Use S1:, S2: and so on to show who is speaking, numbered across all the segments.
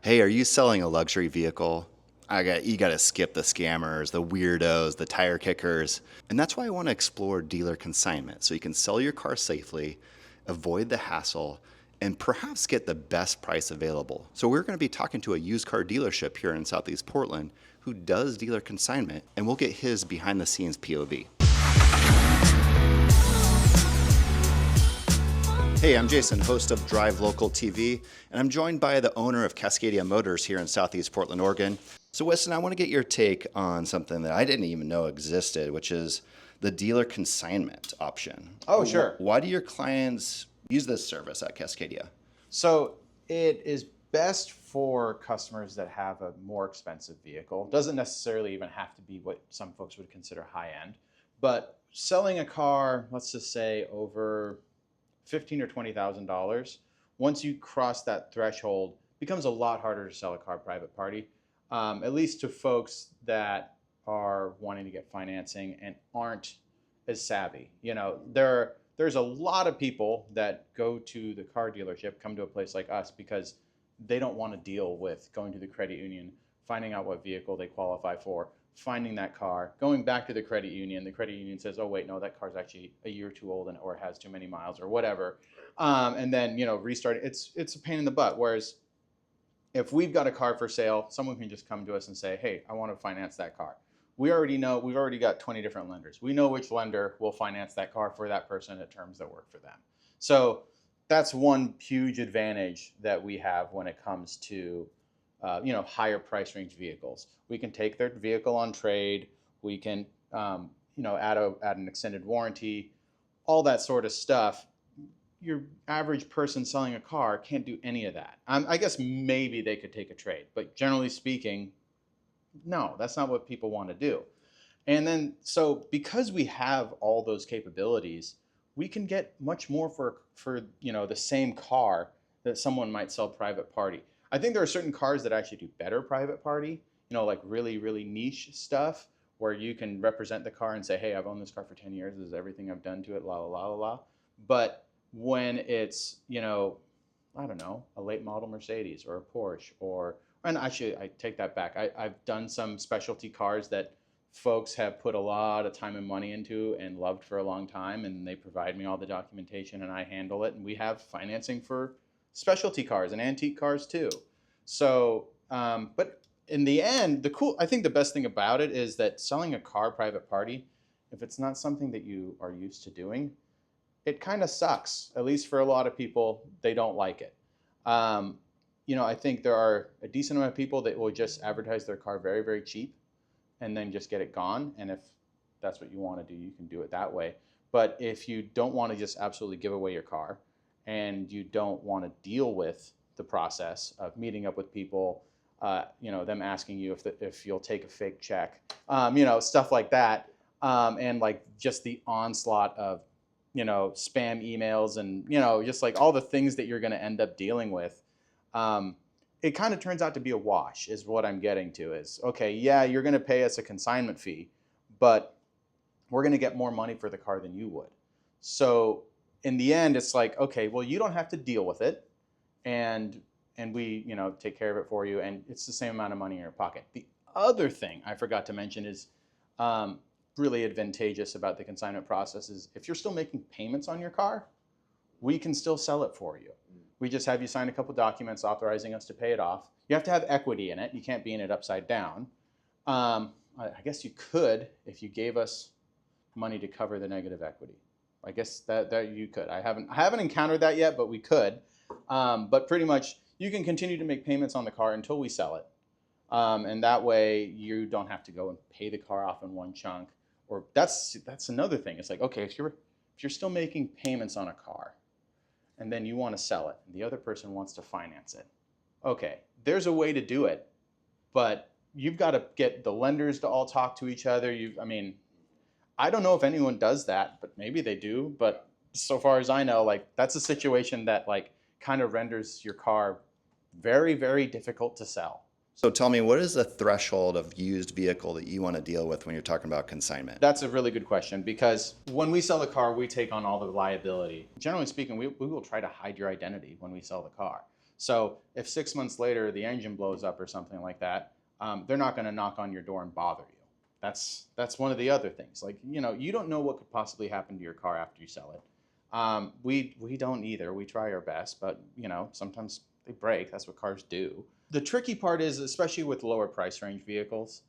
S1: Hey, are you selling a luxury vehicle? You got to skip the scammers, the weirdos, the tire kickers. And that's why I want to explore dealer consignment so you can sell your car safely, avoid the hassle, and perhaps get the best price available. So we're going to be talking to a used car dealership here in Southeast Portland who does dealer consignment, and we'll get his behind the scenes POV. Hey, I'm Jason, host of Drive Local TV, and I'm joined by the owner of Cascadia Motors here in Southeast Portland, Oregon. So Weston, I want to get your take on something that I didn't even know existed, which is the dealer consignment option.
S2: Oh, sure.
S1: Why do your clients use this service at Cascadia?
S2: So it is best for customers that have a more expensive vehicle. Doesn't necessarily even have to be what some folks would consider high end, but selling a car, let's just say over $15,000 or $20,000, once you cross that threshold, becomes a lot harder to sell a car private party, at least to folks that are wanting to get financing and aren't as savvy. You know, there's a lot of people that go to the car dealership, come to a place like us because they don't want to deal with going to the credit union, finding out what vehicle they qualify for, finding that car, going back to the credit union says, oh wait, no, that car's actually a year too old or it has too many miles or whatever. And then, restarting, it's a pain in the butt. Whereas if we've got a car for sale, someone can just come to us and say, hey, I want to finance that car. We already know, we've already got 20 different lenders. We know which lender will finance that car for that person at terms that work for them. So that's one huge advantage that we have when it comes to higher price range vehicles. We can take their vehicle on trade. We can, add an extended warranty, all that sort of stuff. Your average person selling a car can't do any of that. I guess maybe they could take a trade, but generally speaking, no, that's not what people want to do. And then, so because we have all those capabilities, we can get much more for the same car that someone might sell private party. I think there are certain cars that actually do better private party, like really, really niche stuff where you can represent the car and say, hey, I've owned this car for 10 years. This is everything I've done to it, la, la, la, la, la. But when it's, I don't know, a late model Mercedes or a Porsche and actually I take that back. I've done some specialty cars that folks have put a lot of time and money into and loved for a long time, and they provide me all the documentation and I handle it. And we have financing for specialty cars and antique cars too. So, but in the end, I think the best thing about it is that selling a car private party, if it's not something that you are used to doing, it kind of sucks. At least for a lot of people, they don't like it. I think there are a decent amount of people that will just advertise their car very, very cheap and then just get it gone. And if that's what you want to do, you can do it that way. But if you don't want to just absolutely give away your car, and you don't want to deal with the process of meeting up with people, them asking you if you'll take a fake check, stuff like that, and like just the onslaught of, spam emails and, just like all the things that you're going to end up dealing with, it kind of turns out to be a wash is what I'm getting to is, okay, yeah, you're going to pay us a consignment fee, but we're going to get more money for the car than you would. So in the end, it's like, okay, well, you don't have to deal with it, and we, take care of it for you, and it's the same amount of money in your pocket. The other thing I forgot to mention is really advantageous about the consignment process is if you're still making payments on your car, we can still sell it for you. We just have you sign a couple documents authorizing us to pay it off. You have to have equity in it. You can't be in it upside down. I guess you could if you gave us money to cover the negative equity. I guess that you could. I haven't encountered that yet, but we could. But pretty much, you can continue to make payments on the car until we sell it, and that way you don't have to go and pay the car off in one chunk. Or that's another thing. It's like, okay, if you're still making payments on a car, and then you want to sell it, and the other person wants to finance it. Okay, there's a way to do it, but you've got to get the lenders to all talk to each other. I don't know if anyone does that, but maybe they do. But so far as I know, like that's a situation that like kind of renders your car very, very difficult to sell.
S1: So tell me, what is the threshold of used vehicle that you want to deal with when you're talking about consignment?
S2: That's a really good question because when we sell a car, we take on all the liability. Generally speaking, we will try to hide your identity when we sell the car. So if 6 months later the engine blows up or something like that, they're not going to knock on your door and bother you. That's one of the other things. Like, you don't know what could possibly happen to your car after you sell it. We don't either. We try our best, but sometimes they break. That's what cars do. The tricky part is, especially with lower price range vehicles,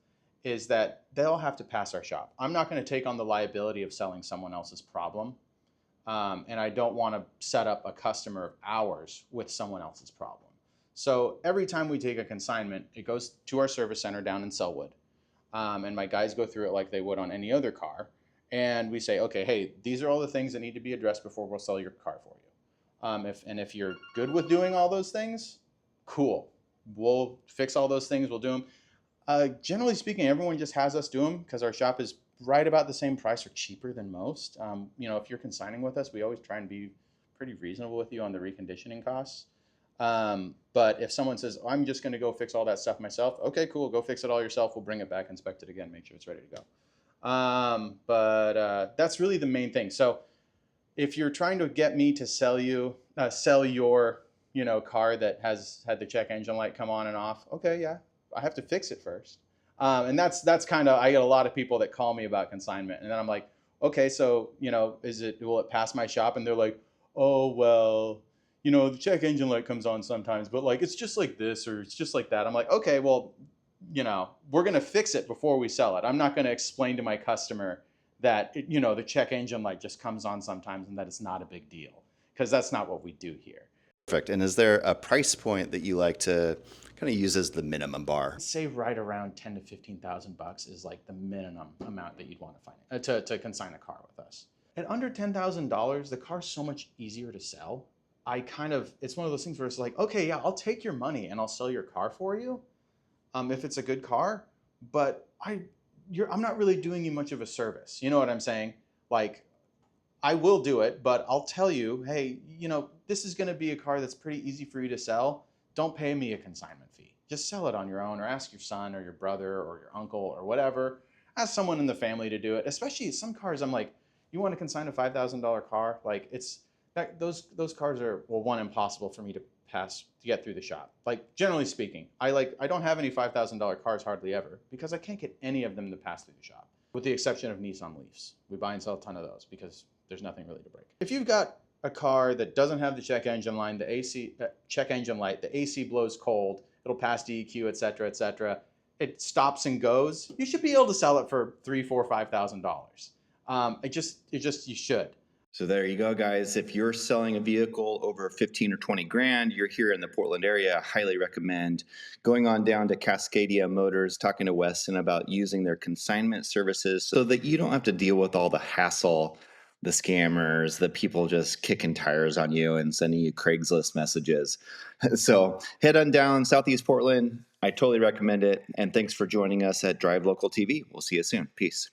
S2: is that they'll have to pass our shop. I'm not going to take on the liability of selling someone else's problem. And I don't want to set up a customer of ours with someone else's problem. So every time we take a consignment, it goes to our service center down in Selwood. And my guys go through it like they would on any other car. And we say, okay, hey, these are all the things that need to be addressed before we'll sell your car for you. If you're good with doing all those things, cool. We'll fix all those things. We'll do them. Generally speaking, everyone just has us do them because our shop is right about the same price or cheaper than most. If you're consigning with us, we always try and be pretty reasonable with you on the reconditioning costs. But if someone says, I'm just going to go fix all that stuff myself, okay, cool, go fix it all yourself. We'll bring it back, inspect it again, make sure it's ready to go. But that's really the main thing. So if you're trying to get me to sell your car that has had the check engine light come on and off, okay, yeah, I have to fix it first. And that's kind of, I get a lot of people that call me about consignment, and then I'm like, okay, so will it pass my shop? And they're like, oh, well, the check engine light comes on sometimes, but like it's just like this or it's just like that. I'm like, okay, well, we're going to fix it before we sell it. I'm not going to explain to my customer that, the check engine light just comes on sometimes and that it's not a big deal, because that's not what we do here.
S1: Perfect. And is there a price point that you like to kind of use as the minimum bar?
S2: I'd say right around $10,000 to $15,000 is like the minimum amount that you'd want to find to consign a car with us. At under $10,000, the car's so much easier to sell. It's one of those things where it's like, okay, yeah, I'll take your money and I'll sell your car for you, if it's a good car, but I'm not really doing you much of a service. You know what I'm saying? Like, I will do it, but I'll tell you, hey, this is going to be a car that's pretty easy for you to sell. Don't pay me a consignment fee. Just sell it on your own, or ask your son or your brother or your uncle or whatever. Ask someone in the family to do it. Especially some cars, I'm like, you want to consign a $5,000 car? Like, those cars are, well, one, impossible for me to get through the shop. Like, generally speaking, I don't have any $5,000 cars hardly ever, because I can't get any of them to pass through the shop, with the exception of Nissan Leafs. We buy and sell a ton of those because there's nothing really to break. If you've got a car that doesn't have the check engine line, the AC check engine light, the AC blows cold, it'll pass DEQ, etc., it stops and goes, you should be able to sell it for $3,000, $4,000, $5,000. You should.
S1: So there you go, guys. If you're selling a vehicle over 15 or 20 grand, you're here in the Portland area, I highly recommend going on down to Cascadia Motors, talking to Weston about using their consignment services so that you don't have to deal with all the hassle, the scammers, the people just kicking tires on you and sending you Craigslist messages. So head on down Southeast Portland. I totally recommend it. And thanks for joining us at Drive Local TV. We'll see you soon. Peace.